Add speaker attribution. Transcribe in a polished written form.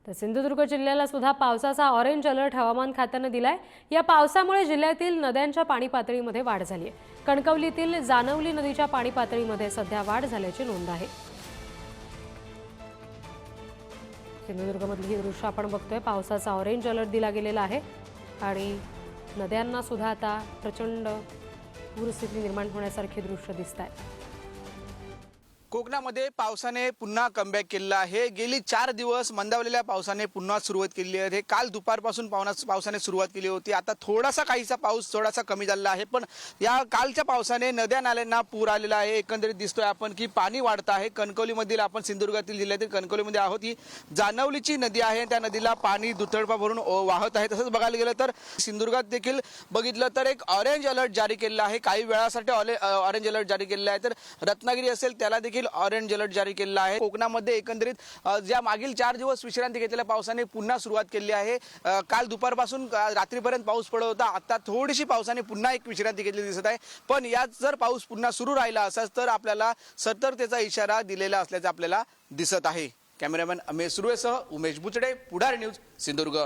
Speaker 1: तर सिंधुदुर्ग जिल्ह्याला सुद्धा पावसाचा ऑरेंज अलर्ट हवामान खात्याने दिलाय। या पावसामुळे जिल्ह्यातील नद्यांच्या पाणी पातळीमध्ये वाढ झाली आहे। कणकवलीतील जानवली नदीच्या पाणी पातळीमध्ये सध्या वाढ झाल्याची नोंद आहे। सिंधुदुर्गमधली ही दृश्य आपण बघतोय। पावसाचा ऑरेंज अलर्ट दिला गेलेला आहे आणि नद्यांना सुद्धा आता प्रचंड पूरस्थिती निर्माण होण्यासारखे दृश्य दिसत आहे।
Speaker 2: कोकणामध्ये पावसाने पुन्हा कमबॅक केला आहे। गेली 4 दिवस मंदावलेल्या पावसाने पुन्हा सुरुवात केली आहे। काल दुपारपासून पावसाने सुरुवात केली होती। आता थोडासा काहीसा पाऊस थोडासा कमी झाला आहे, पण या कालच्या पावसाने नद्या नाल्यांना पूर आलेला आहे। एकंदरीत दिसतोय आपण की पाणी वाढत आहे। कणकवलीमधील आपण सिंधुदुर्गातील जिल्ह्यातील कणकवलीमध्ये आहोत। ही जानवलीची नदी आहे, त्या नदीला पाणी दुथडपा भरून वाहत आहे। तसंच बघायला गेलं तर सिंधुदुर्गात देखील बघितलं तर एक ऑरेंज अलर्ट जारी केलेला आहे। काही वेळासाठी ऑरेंज अलर्ट जारी केलेला आहे। तर रत्नागिरी असेल त्याला देखील ऑरेंज अलर्ट जारी केलेला आहे। कोकणामध्ये एकंदरीत ज्या मागील 4 दिवस विश्रांती घेतलेल्या पावसाने पुन्हा सुरुवात केली आहे। काल दुपारपासून रात्रीपर्यंत पाऊस पडत होता। आता थोडीशी पावसाने पुन्हा एक विश्रांती घेतली दिसत आहे, पण यात जर पाऊस पुन्हा सुरू राहिला असाच तर आपल्याला सतर्कतेचा इशारा दिलेला असल्याचे आपल्याला दिसत आहे। कॅमेरामॅन अमेश सुर्वेसह उमेश बुचडे, पुढारी न्यूज, सिंधुदुर्ग।